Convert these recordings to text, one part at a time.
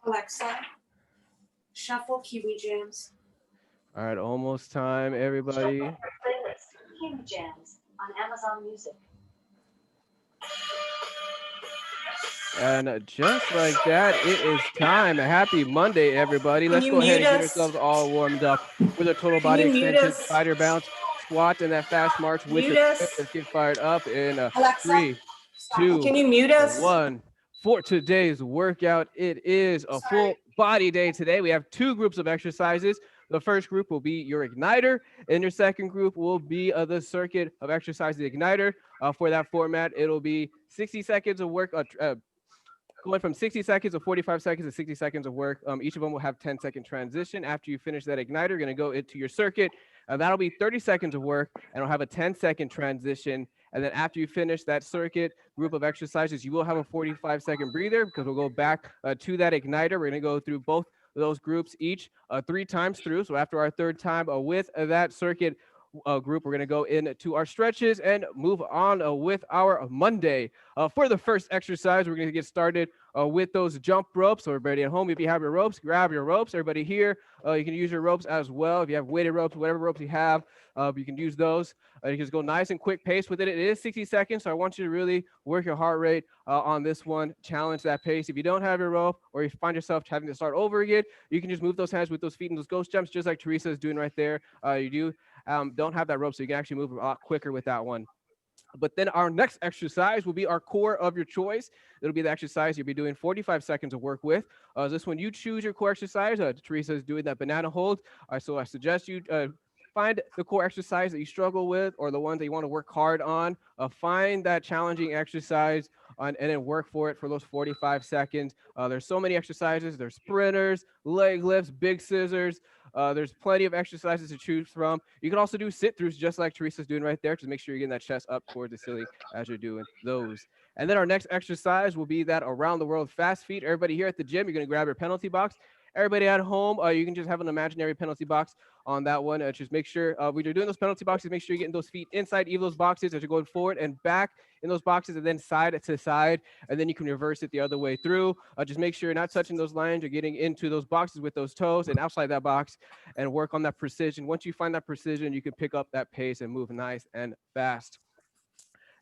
Alexa, shuffle Kiwi Jams. All right, almost time, everybody. Playlist Kiwi Jams on Amazon Music. And just like that, it is time. Happy Monday, everybody. Let's you go ahead mute and get us? ourselves all warmed up with a total Can body you mute extension, us? spider bounce, squat, and that fast march with Mute the us? twist. Let's get fired up in Alexa, 3, 2, can you mute us? 1. For today's workout, it is a full body day today. We have 2 groups of exercises. The first group will be your igniter, and your second group will be the circuit of exercise, the igniter. For that format, it'll be 60 seconds of work, going from 60 seconds to 45 seconds to 60 seconds of work. Each of them will have 10-second transition. After you finish that igniter, you're going to go into your circuit. That'll be 30 seconds of work, and it'll have a 10-second transition. And then after you finish that circuit group of exercises, you will have a 45-second breather because we'll go back to that igniter. We're going to go through both of those groups each 3 times through. So after our third time with that circuit group, we're going to go into our stretches and move on with our Monday. For the first exercise, we're going to get started with those jump ropes. So everybody at home, if you have your ropes, grab your ropes. Everybody here, you can use your ropes as well. If you have weighted ropes, whatever ropes you have, you can use those. You can just go nice and quick pace with it. It is 60 seconds, so I want you to really work your heart rate on this one. Challenge that pace. If you don't have your rope or you find yourself having to start over again, you can just move those hands with those feet and those ghost jumps, just like Teresa is doing right there. You don't have that rope, so you can actually move a lot quicker with that one. But then our next exercise will be our core of your choice. It'll be the exercise you'll be doing 45 seconds of work with. This one, you choose your core exercise. Teresa is doing that banana hold. So I suggest you find the core exercise that you struggle with or the ones that you want to work hard on. Find that challenging exercise and then work for it for those 45 seconds. There's so many exercises. There's sprinters, leg lifts, big scissors. There's plenty of exercises to choose from. You can also do sit-throughs just like Teresa's doing right there. Just make sure you're getting that chest up towards the ceiling as you're doing those. And then our next exercise will be that around the world fast feet. Everybody here at the gym, you're going to grab your penalty box. Everybody at home, you can just have an imaginary penalty box on that one. Just make sure when you're doing those penalty boxes, make sure you're getting those feet inside each of those boxes as you're going forward and back in those boxes and then side to side. And then you can reverse it the other way through. Just make sure you're not touching those lines. You're getting into those boxes with those toes and outside that box and work on that precision. Once you find that precision, you can pick up that pace and move nice and fast.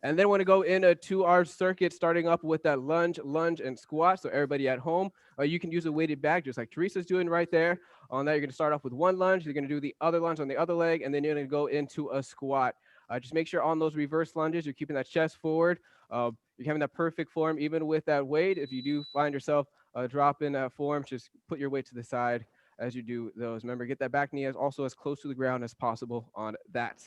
And then we're going to go into our circuit, starting up with that lunge, and squat. So everybody at home, you can use a weighted bag, just like Teresa's doing right there. On that, you're going to start off with one lunge. You're going to do the other lunge on the other leg, and then you're going to go into a squat. Just make sure on those reverse lunges, you're keeping that chest forward. You're having that perfect form, even with that weight. If you do find yourself dropping that form, just put your weight to the side as you do those. Remember, get that back knee also as close to the ground as possible on that.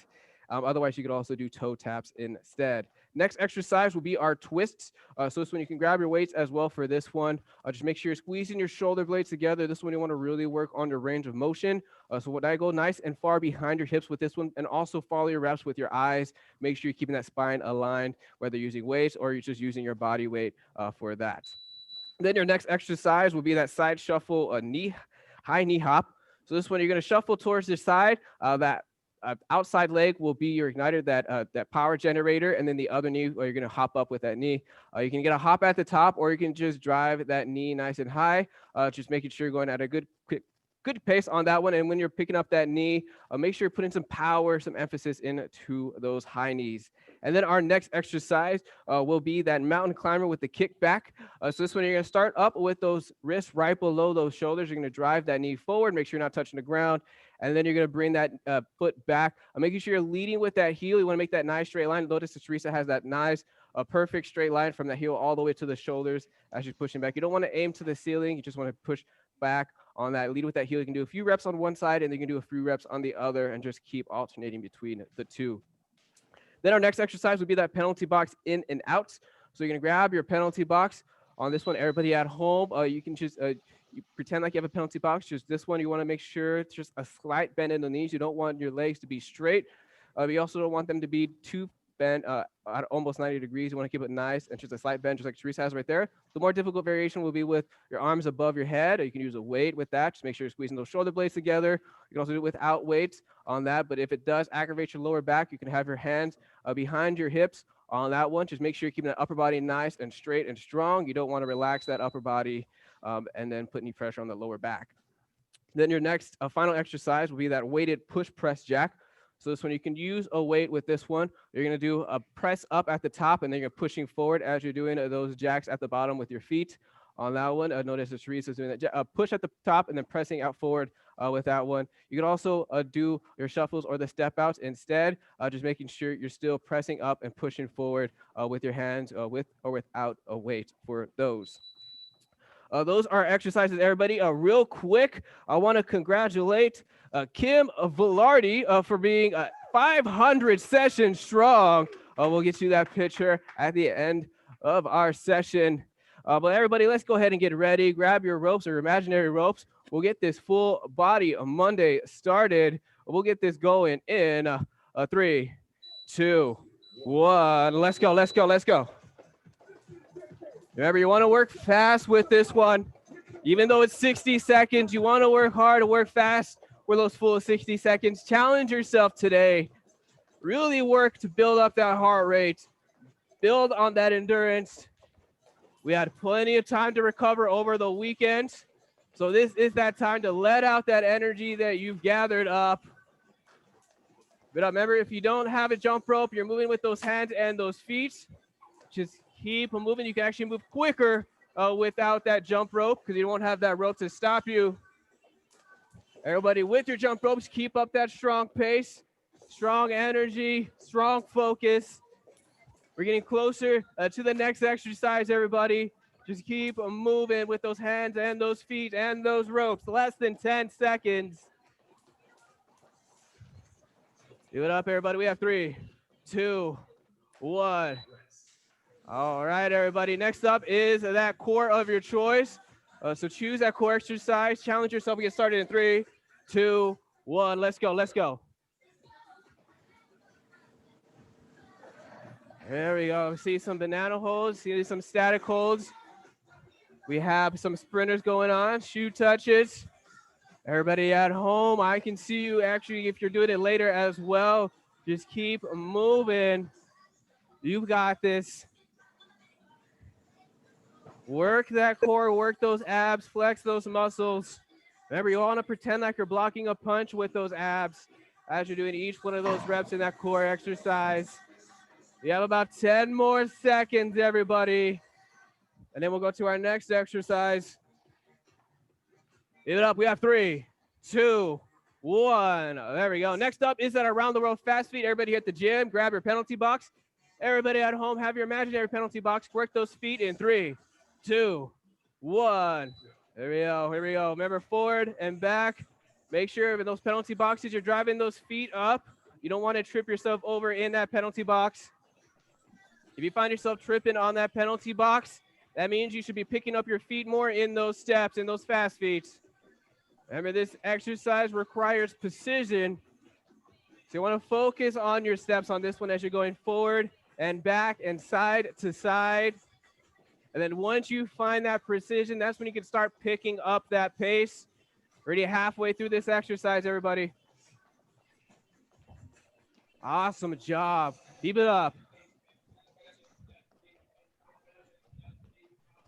Otherwise, you could also do toe taps instead. Next exercise will be our twists. So this one, you can grab your weights as well for this one. Just make sure you're squeezing your shoulder blades together. This one, you want to really work on your range of motion. So when I go nice and far behind your hips with this one, and also follow your reps with your eyes. Make sure you're keeping that spine aligned, whether you're using weights or you're just using your body weight for that. Then your next exercise will be that side shuffle, high knee hop. So this one, you're going to shuffle towards the side. That outside leg will be your igniter, that power generator, and then the other knee, where you're going to hop up with that knee. You can get a hop at the top, or you can just drive that knee nice and high, just making sure you're going at a good pace on that one. And when you're picking up that knee, make sure you're putting some power, some emphasis into those high knees. And then our next exercise will be that mountain climber with the kick back. So this one, you're going to start up with those wrists right below those shoulders. You're going to drive that knee forward, make sure you're not touching the ground. And then you're going to bring that foot back, making sure you're leading with that heel. You want to make that nice straight line. Notice that Teresa has that nice, perfect straight line from the heel all the way to the shoulders as she's pushing back. You don't want to aim to the ceiling. You just want to push back on that. Lead with that heel. You can do a few reps on one side, and then you can do a few reps on the other, and just keep alternating between the two. Then our next exercise would be that penalty box in and out. So you're going to grab your penalty box. On this one, everybody at home, you can just you pretend like you have a penalty box. Just this one, you want to make sure it's just a slight bend in the knees. You don't want your legs to be straight. You also don't want them to be too bent at almost 90 degrees. You want to keep it nice and just a slight bend, just like Therese has right there. The more difficult variation will be with your arms above your head. You can use a weight with that. Just make sure you're squeezing those shoulder blades together. You can also do it without weights on that. But if it does aggravate your lower back, you can have your hands behind your hips on that one. Just make sure you're keeping that upper body nice and straight and strong. You don't want to relax that upper body and then put any pressure on the lower back. Then your next final exercise will be that weighted push press jack. So this one, you can use a weight with this one. You're going to do a press up at the top, and then you're pushing forward as you're doing those jacks at the bottom with your feet. On that one, notice that Therese is doing that push at the top and then pressing out forward with that one. You can also do your shuffles or the step outs instead, just making sure you're still pressing up and pushing forward with your hands with or without a weight for those. Those are exercises, everybody. Real quick, I want to congratulate Kim Velarde for being 500 sessions strong. We'll get you that picture at the end of our session. But everybody, let's go ahead and get ready. Grab your ropes or imaginary ropes. We'll get this full body Monday started. We'll get this going in 3, 2, 1. Let's go, let's go, let's go. Remember, you want to work fast with this one. Even though it's 60 seconds, you want to work hard and work fast for those full 60 seconds. Challenge yourself today. Really work to build up that heart rate. Build on that endurance. We had plenty of time to recover over the weekend. So this is that time to let out that energy that you've gathered up. But remember, if you don't have a jump rope, you're moving with those hands and those feet. Just keep moving. You can actually move quicker without that jump rope because you won't have that rope to stop you. Everybody with your jump ropes, keep up that strong pace, strong energy, strong focus. We're getting closer to the next exercise, everybody. Just keep moving with those hands and those feet and those ropes. Less than 10 seconds. Give it up, everybody. We have 3, 2, 1. All right, everybody. Next up is that core of your choice. So choose that core exercise. Challenge yourself. We get started in 3, 2, 1. Let's go. Let's go. There we go. See some banana holds. See some static holds. We have some sprinters going on. Shoe touches. Everybody at home, I can see you actually if you're doing it later as well. Just keep moving. You've got this. Work that core, work those abs, flex those muscles. Remember, you want to pretend like you're blocking a punch with those abs as you're doing each one of those reps in that core exercise. We have about 10 more seconds, everybody. And then we'll go to our next exercise. Give it up. We have 3, 2, 1. There we go. Next up is that around the world fast feet. Everybody at the gym, grab your penalty box. Everybody at home, have your imaginary penalty box. Work those feet in 3, 2, 1. There we go. Here we go. Remember, forward and back. Make sure in those penalty boxes, you're driving those feet up. You don't want to trip yourself over in that penalty box. If you find yourself tripping on that penalty box, that means you should be picking up your feet more in those steps, in those fast feet. Remember, this exercise requires precision. So you want to focus on your steps on this one as you're going forward and back and side to side. And then once you find that precision, that's when you can start picking up that pace. Already halfway through this exercise, everybody. Awesome job. Keep it up.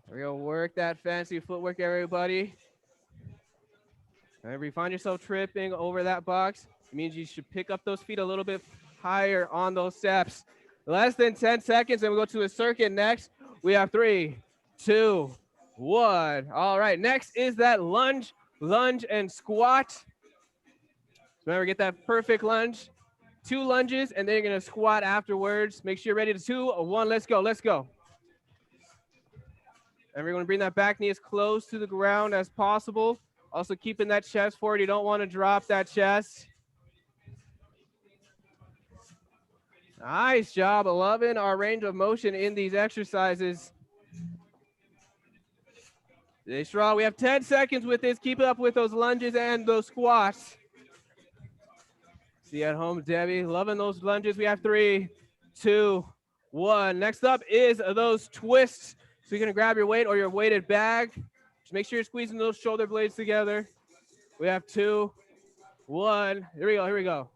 We're going to work that fancy footwork, everybody. Whenever you find yourself tripping over that box, it means you should pick up those feet a little bit higher on those steps. Less than 10 seconds, and we'll go to a circuit next. We have 3, 2, 1. All right, next is that lunge, and squat. Remember, get that perfect lunge. 2 lunges, and then you're going to squat afterwards. Make sure you're ready to 2, 1. Let's go, let's go. And we're going to bring that back knee as close to the ground as possible. Also keeping that chest forward. You don't want to drop that chest. Nice job. Loving our range of motion in these exercises. Stay strong. We have 10 seconds with this. Keep it up with those lunges and those squats. See at home, Debbie. Loving those lunges. We have 3, 2, 1. Next up is those twists. So you're gonna grab your weight or your weighted bag. Just make sure you're squeezing those shoulder blades together. We have 2, 1. Here we go, here we go.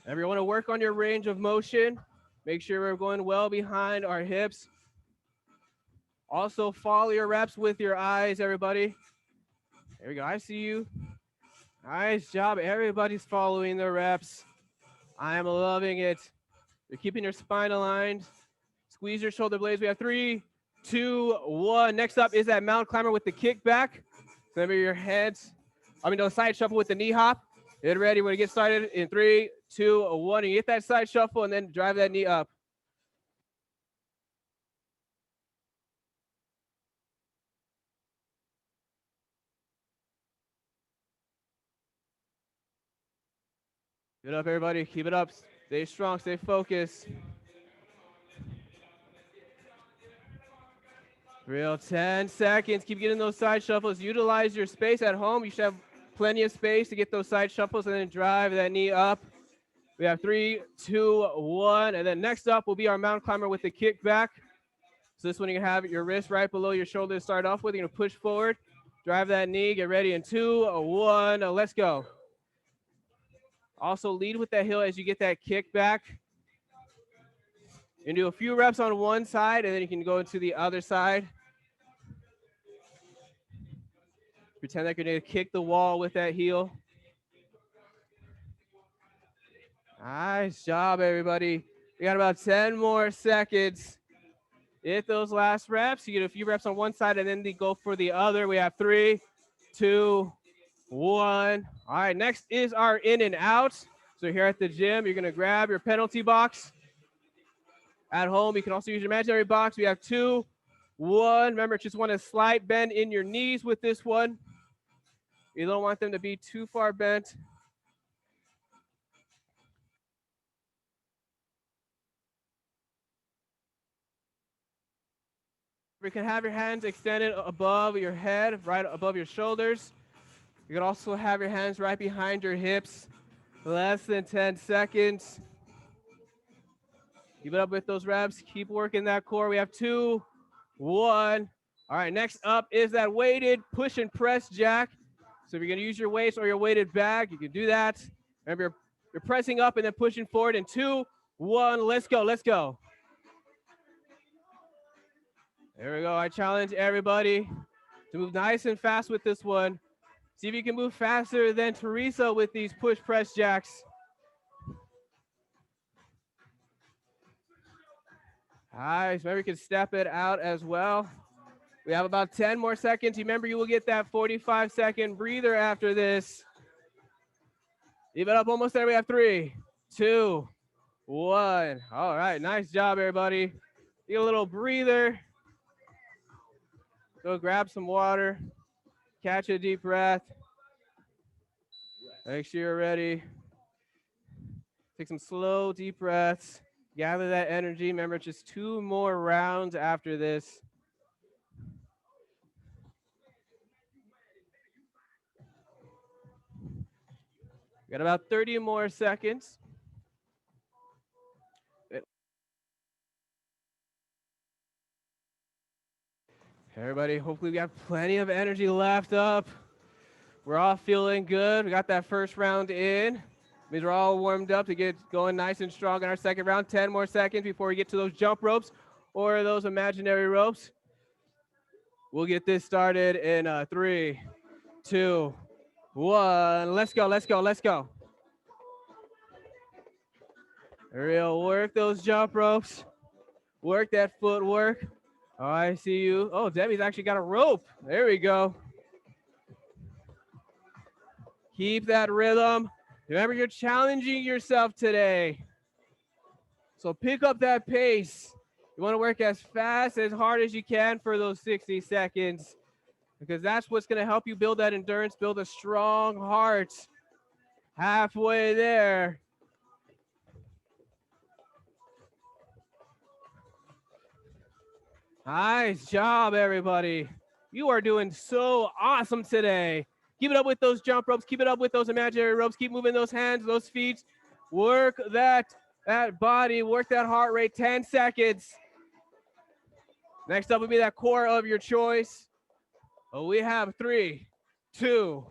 Everyone want to work on your range of motion. Make sure we're going well behind our hips. Also follow your reps with your eyes, everybody. There we go, I see you. Nice job, everybody's following the reps. I am loving it. You're keeping your spine aligned. Squeeze your shoulder blades. We have 3, 2, 1. Next up is that mountain climber with the kickback. Remember your hands. The side shuffle with the knee hop. Get ready. We're gonna get started in 3, 2, 1. You get that side shuffle and then drive that knee up. Get up, everybody. Keep it up. Stay strong. Stay focused. Real 10 seconds. Keep getting those side shuffles. Utilize your space at home. You should have plenty of space to get those side shuffles and then drive that knee up. We have 3, 2, 1. And then next up will be our mountain climber with the kickback. So this one you have your wrist right below your shoulder to start off with. You're gonna push forward, drive that knee, get ready in 2, 1, let's go. Also lead with that heel as you get that kick back. You can do a few reps on one side and then you can go into the other side. Pretend like you're gonna kick the wall with that heel. Nice job, everybody. We got about 10 more seconds. Hit those last reps. You get a few reps on one side and then they go for the other. We have 3, 2, 1. All right, next is our in and out. So here at the gym, you're gonna grab your penalty box. At home, you can also use your imaginary box. We have 2, 1. Remember, just want a slight bend in your knees with this one. You don't want them to be too far bent. You can have your hands extended above your head, right above your shoulders. You can also have your hands right behind your hips. Less than 10 seconds. Keep it up with those reps. Keep working that core. We have 2, 1. All right, next up is that weighted push and press jack. So if you're gonna use your weights or your weighted bag, you can do that. Remember, you're pressing up and then pushing forward in 2, 1. Let's go, let's go. There we go. I challenge everybody to move nice and fast with this one. See if you can move faster than Teresa with these push press jacks. Nice. Remember, you can step it out as well. We have about 10 more seconds. Remember, you will get that 45-second breather after this. Leave it up, almost there. We have 3, 2, 1. All right, nice job, everybody. Get a little breather. Go grab some water. Catch a deep breath. Make sure you're ready. Take some slow, deep breaths. Gather that energy. Remember, just 2 more rounds after this. Got about 30 more seconds. Everybody, hopefully we have plenty of energy left up. We're all feeling good. We got that first round in. Means we're all warmed up to get going nice and strong in our second round. 10 more seconds before we get to those jump ropes or those imaginary ropes. We'll get this started in 3, 2, 1. Let's go, let's go, let's go. Real work those jump ropes. Work that footwork. Oh, I see you. Oh, Debbie's actually got a rope. There we go. Keep that rhythm. Remember, you're challenging yourself today. So pick up that pace. You want to work as fast, as hard as you can for those 60 seconds, because that's what's going to help you build that endurance, build a strong heart. Halfway there. Nice job, everybody. You are doing so awesome today. Keep it up with those jump ropes. Keep it up with those imaginary ropes. Keep moving those hands, those feet. Work that body, work that heart rate, 10 seconds. Next up will be that core of your choice. We have 3, 2,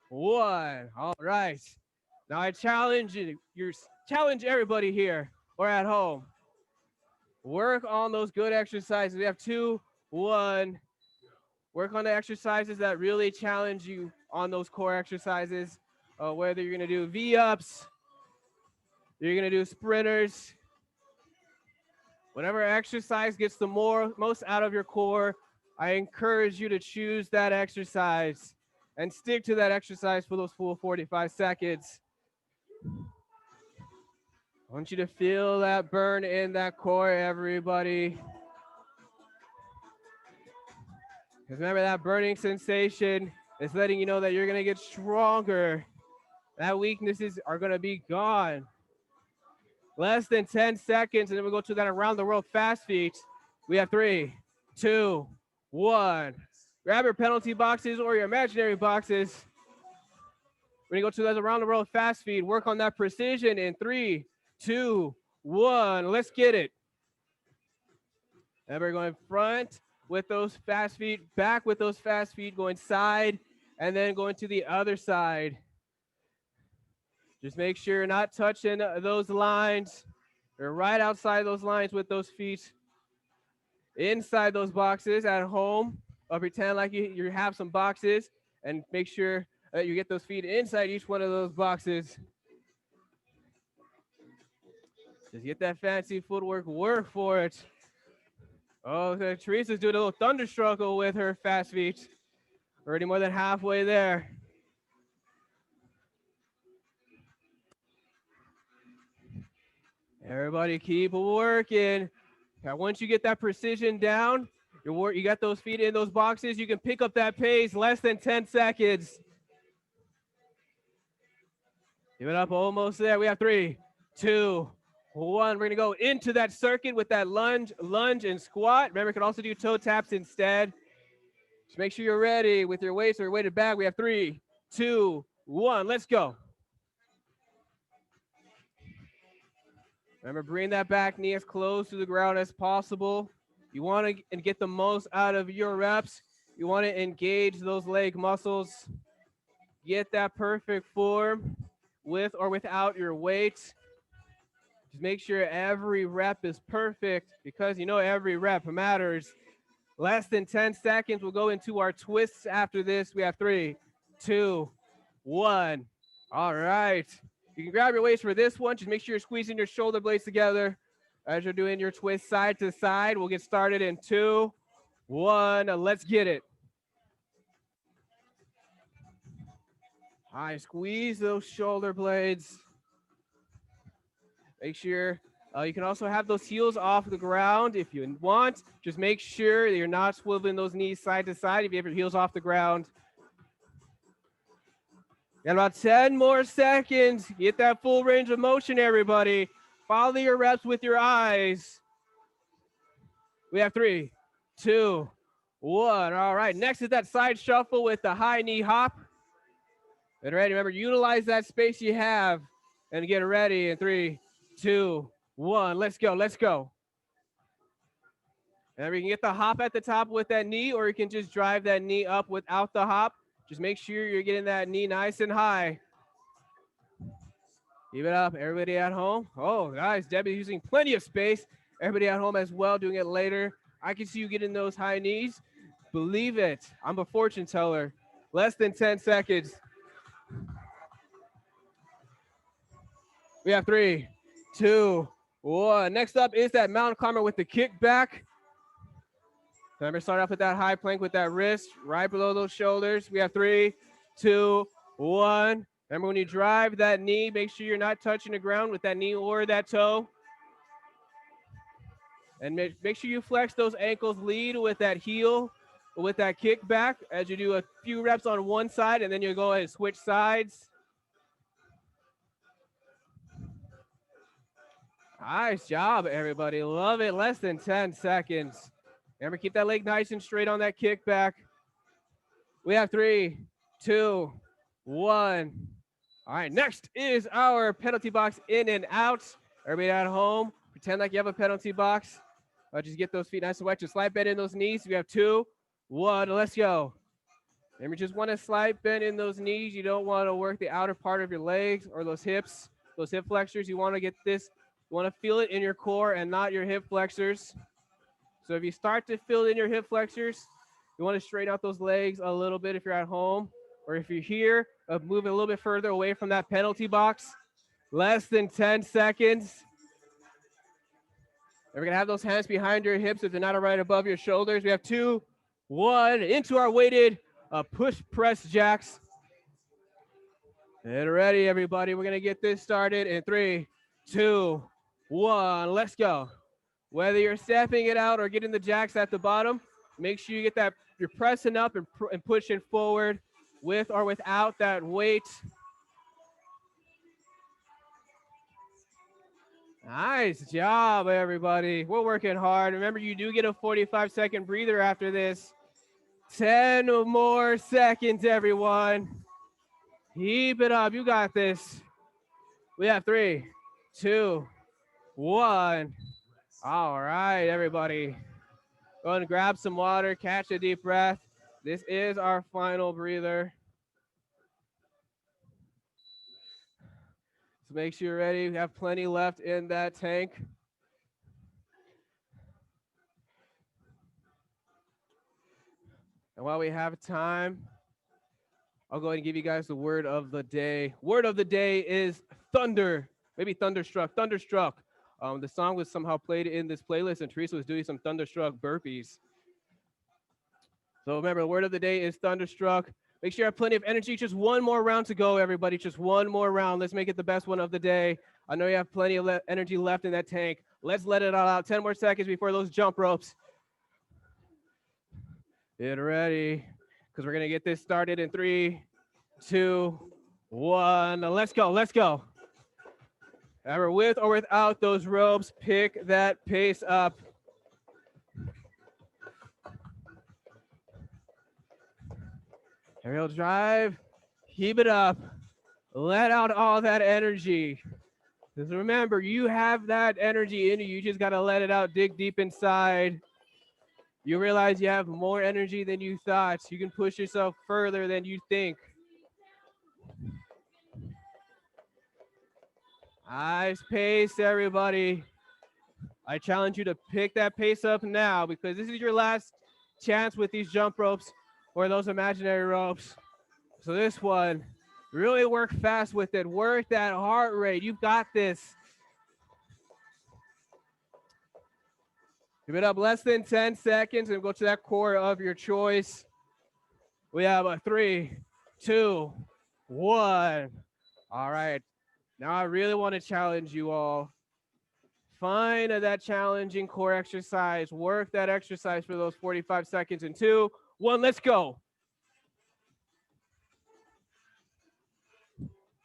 1. All right. Now I challenge challenge everybody here or at home. Work on those good exercises. We have 2, 1. Work on the exercises that really challenge you on those core exercises. Whether you're gonna do V-ups, you're gonna do sprinters, whatever exercise gets the most out of your core, I encourage you to choose that exercise and stick to that exercise for those full 45 seconds. I want you to feel that burn in that core, everybody. Because remember, that burning sensation is letting you know that you're gonna get stronger. That weaknesses are gonna be gone. Less than 10 seconds, and then we go to that around the world fast feet. We have 3, 2, 1. Grab your penalty boxes or your imaginary boxes. We're gonna go to that around the world fast feet. Work on that precision in 3, 2, 1. Let's get it. And we're going front with those fast feet, back with those fast feet, going side, and then going to the other side. Just make sure you're not touching those lines. You're right outside those lines with those feet. Inside those boxes at home, or pretend like you have some boxes, and make sure that you get those feet inside each one of those boxes. Just get that fancy footwork, work for it. Oh, Teresa's doing a little thunder struggle with her fast feet. Already more than halfway there. Everybody keep working. Now, once you get that precision down, you got those feet in those boxes, you can pick up that pace, less than 10 seconds. Give it up, almost there. We have 3, 2, 1. We're gonna go into that circuit with that lunge, and squat. Remember, you can also do toe taps instead. Just make sure you're ready with your weights or your weighted bag. We have 3, 2, 1. Let's go. Remember, bring that back knee as close to the ground as possible. You want to get the most out of your reps. You want to engage those leg muscles. Get that perfect form with or without your weight. Just make sure every rep is perfect, because you know every rep matters. Less than 10 seconds. We'll go into our twists after this. We have 3, 2, 1. All right. You can grab your weights for this one. Just make sure you're squeezing your shoulder blades together as you're doing your twist side to side. We'll get started in 2, 1. Let's get it. All right, squeeze those shoulder blades. Make sure you can also have those heels off the ground if you want. Just make sure that you're not swiveling those knees side to side if you have your heels off the ground. Got about 10 more seconds. Get that full range of motion, everybody. Follow your reps with your eyes. We have 3, 2, 1. All right, next is that side shuffle with the high knee hop. Get ready. Remember, utilize that space you have and get ready in 3, 2, 1. Let's go. Let's go. And we can get the hop at the top with that knee, or you can just drive that knee up without the hop. Just make sure you're getting that knee nice and high. Keep it up, everybody at home. Oh, guys, Debbie's using plenty of space. Everybody at home as well, doing it later. I can see you getting those high knees. Believe it. I'm a fortune teller. Less than 10 seconds. We have 3, 2, 1. Next up is that mountain climber with the kickback. Remember, start off with that high plank with that wrist right below those shoulders. We have 3, 2, 1. Remember, when you drive that knee, make sure you're not touching the ground with that knee or that toe. And make sure you flex those ankles, lead with that heel, with that kickback as you do a few reps on one side, and then you go ahead and switch sides. Nice job, everybody. Love it. Less than 10 seconds. Remember, keep that leg nice and straight on that kickback. We have 3, 2, 1. All right, next is our penalty box in and out. Everybody at home, pretend like you have a penalty box. Just get those feet nice and wet. Just slide bend in those knees. We have 2, 1. Let's go. Remember, just want to slide bend in those knees. You don't want to work the outer part of your legs or those hips, those hip flexors. You want to get this, you want to feel it in your core and not your hip flexors. So if you start to feel it in your hip flexors, you want to straighten out those legs a little bit if you're at home. Or if you're here, move a little bit further away from that penalty box. Less than 10 seconds. And we're going to have those hands behind your hips if they're not right above your shoulders. We have 2, 1, into our weighted push press jacks. And ready, everybody. We're going to get this started in 3, 2, 1. Let's go. Whether you're stepping it out or getting the jacks at the bottom, make sure you get that, you're pressing up and pushing forward with or without that weight. Nice job, everybody. We're working hard. Remember, you do get a 45-second breather after this. 10 more seconds, everyone. Keep it up. You got this. We have 3, 2, 1. All right, everybody. Go ahead and grab some water, catch a deep breath. This is our final breather. So make sure you're ready. We have plenty left in that tank. And while we have time, I'll go ahead and give you guys the word of the day. Word of the day is thunder. Maybe thunderstruck. Thunderstruck. The song was somehow played in this playlist, and Teresa was doing some thunderstruck burpees. So remember, the word of the day is thunderstruck. Make sure you have plenty of energy. Just one more round to go, everybody. Just one more round. Let's make it the best one of the day. I know you have plenty of energy left in that tank. Let's let it all out. 10 more seconds before those jump ropes. Get ready, because we're going to get this started in 3, 2, 1. Let's go. Let's go. Ever with or without those ropes, pick that pace up. Aerial drive, keep it up. Let out all that energy. Because remember, you have that energy in you. You just got to let it out, dig deep inside. You realize you have more energy than you thought. You can push yourself further than you think. Nice pace, everybody. I challenge you to pick that pace up now, because this is your last chance with these jump ropes or those imaginary ropes. So this one, really work fast with it. Work that heart rate. You've got this. Give it up less than 10 seconds and go to that core of your choice. We have a 3, 2, 1. All right. Now I really want to challenge you all. Find that challenging core exercise. Work that exercise for those 45 seconds in 2, 1. Let's go.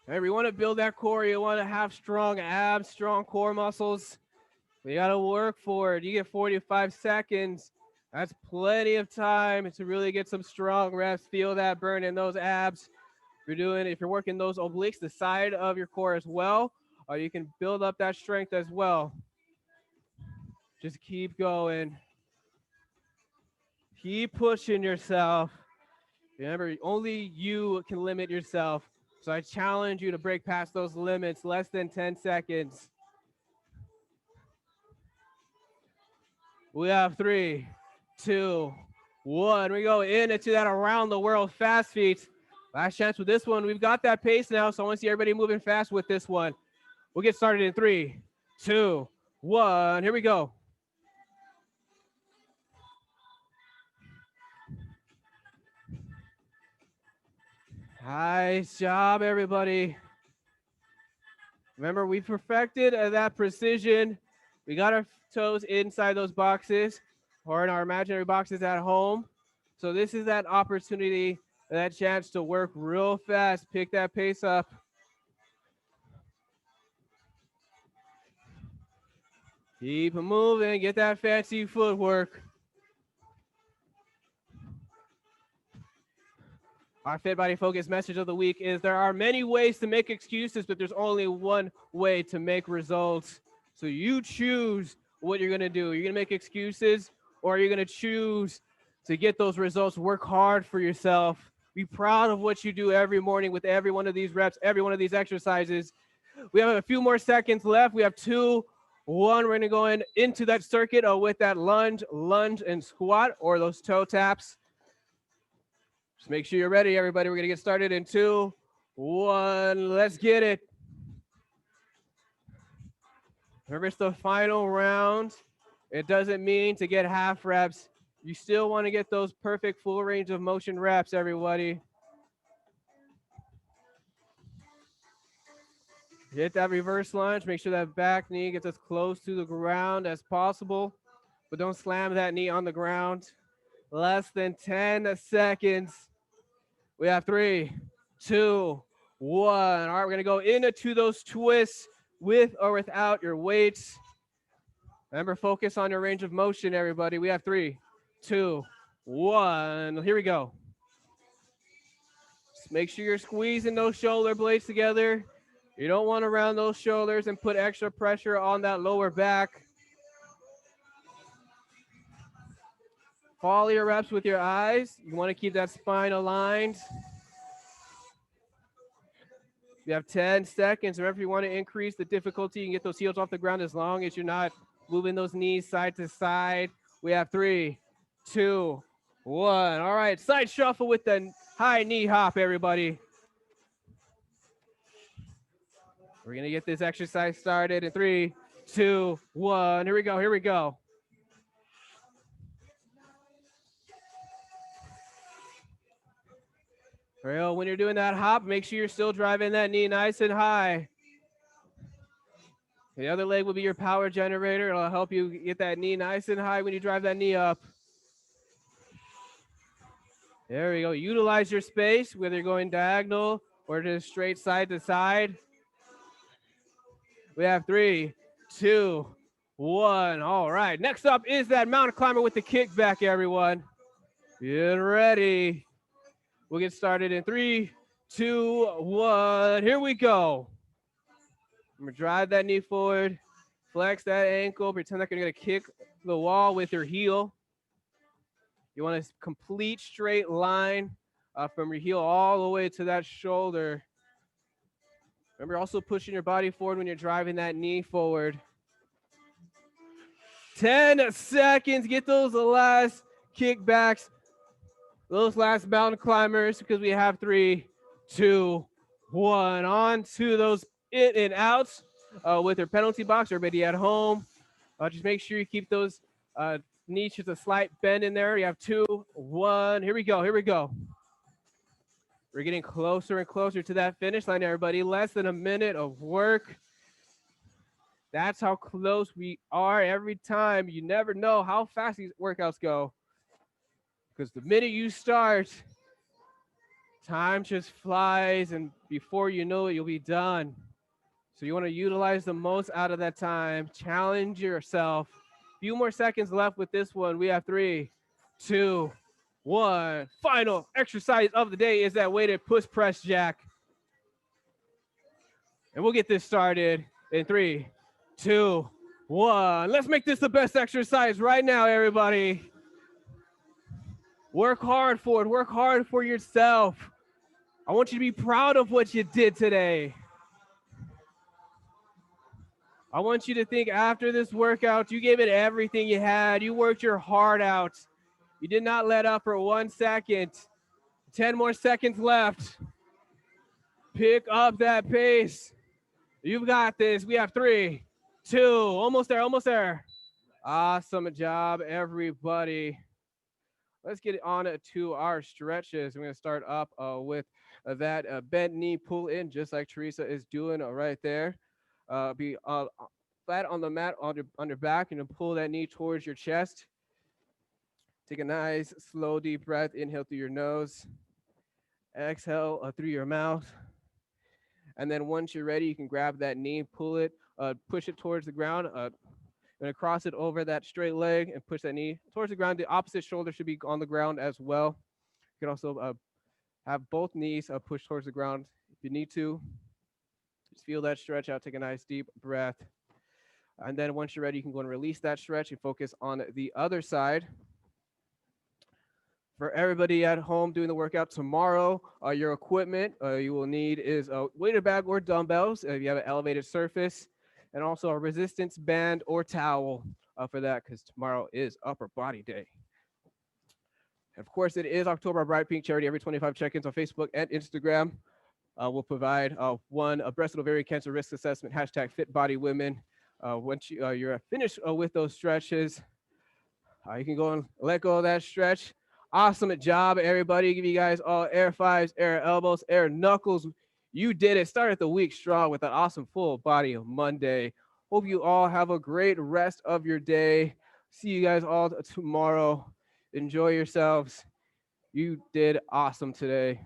Remember, you want to build that core. You want to have strong abs, strong core muscles. You got to work for it. You get 45 seconds. That's plenty of time to really get some strong reps. Feel that burn in those abs. If you're working those obliques, the side of your core as well, you can build up that strength as well. Just keep going. Keep pushing yourself. Remember, only you can limit yourself. So I challenge you to break past those limits, less than 10 seconds. We have 3, 2, 1. We go into that around the world fast feet. Last chance with this one. We've got that pace now, so I want to see everybody moving fast with this one. We'll get started in 3, 2, 1. Here we go. Nice job, everybody. Remember, we perfected that precision. We got our toes inside those boxes or in our imaginary boxes at home. So this is that opportunity, that chance to work real fast, pick that pace up. Keep moving, get that fancy footwork. Our Fit Body Focus message of the week is there are many ways to make excuses, but there's only one way to make results. So you choose what you're going to do. You're going to make excuses, or you're going to choose to get those results. Work hard for yourself. Be proud of what you do every morning with every one of these reps, every one of these exercises. We have a few more seconds left. We have 2, 1. We're going to go into that circuit with that lunge, and squat, or those toe taps. Just make sure you're ready, everybody. We're going to get started in 2, 1. Let's get it. Remember, it's the final round. It doesn't mean to get half reps. You still want to get those perfect full range of motion reps, everybody. Hit that reverse lunge. Make sure that back knee gets as close to the ground as possible, but don't slam that knee on the ground. Less than 10 seconds. We have 3, 2, 1. All right, we're going to go into those twists with or without your weights. Remember, focus on your range of motion, everybody. We have 3, 2, 1. Here we go. Just make sure you're squeezing those shoulder blades together. You don't want to round those shoulders and put extra pressure on that lower back. Follow your reps with your eyes. You want to keep that spine aligned. You have 10 seconds. Remember, if you want to increase the difficulty, you can get those heels off the ground as long as you're not moving those knees side to side. We have 3, 2, 1. All right, side shuffle with the high knee hop, everybody. We're going to get this exercise started in 3, 2, 1. Here we go. Here we go. Real, when you're doing that hop, make sure you're still driving that knee nice and high. The other leg will be your power generator. It'll help you get that knee nice and high when you drive that knee up. There we go. Utilize your space, whether you're going diagonal or just straight side to side. We have 3, 2, 1. All right. Next up is that mountain climber with the kickback, everyone. Get ready. We'll get started in 3, 2, 1. Here we go. I'm going to drive that knee forward, flex that ankle, pretend like you're going to kick the wall with your heel. You want a complete straight line from your heel all the way to that shoulder. Remember, also pushing your body forward when you're driving that knee forward. 10 seconds. Get those last kickbacks, those last mountain climbers, because we have 3, 2, 1. On to those in and outs with your penalty box. Everybody at home, just make sure you keep those knees just a slight bend in there. You have 2, 1. Here we go. Here we go. We're getting closer and closer to that finish line, everybody. Less than a minute of work. That's how close we are every time. You never know how fast these workouts go, because the minute you start, time just flies, and before you know it, you'll be done. So you want to utilize the most out of that time. Challenge yourself. A few more seconds left with this one. We have 3, 2, 1. Final exercise of the day is that weighted push press jack. And we'll get this started in 3, 2, 1. Let's make this the best exercise right now, everybody. Work hard for it. Work hard for yourself. I want you to be proud of what you did today. I want you to think after this workout, you gave it everything you had. You worked your heart out. You did not let up for 1 second. 10 more seconds left. Pick up that pace. You've got this. We have 3, 2, almost there, almost there. Awesome job, everybody. Let's get on to our stretches. We're going to start up with that bent knee pull in, just like Teresa is doing right there. Be flat on the mat on your back, and pull that knee towards your chest. Take a nice, slow, deep breath. Inhale through your nose. Exhale through your mouth. And then once you're ready, you can grab that knee, pull it, push it towards the ground. Going to cross it over that straight leg and push that knee towards the ground. The opposite shoulder should be on the ground as well. You can also Have both knees pushed towards the ground. If you need to, just feel that stretch out. Take a nice deep breath. And then once you're ready, you can go and release that stretch and focus on the other side. For everybody at home doing the workout tomorrow, your equipment you will need is a weighted bag or dumbbells if you have an elevated surface, and also a resistance band or towel for that, because tomorrow is upper body day. Of course, it is October Bright Pink Charity. Every 25 check-ins on Facebook and Instagram will provide a breast and ovarian cancer risk assessment, #FitBodyWomen. Once you're finished with those stretches, you can go and let go of that stretch. Awesome job, everybody. Give you guys all air fives, air elbows, air knuckles. You did it. Started the week strong with an awesome full body Monday. Hope you all have a great rest of your day. See you guys all tomorrow. Enjoy yourselves. You did awesome today.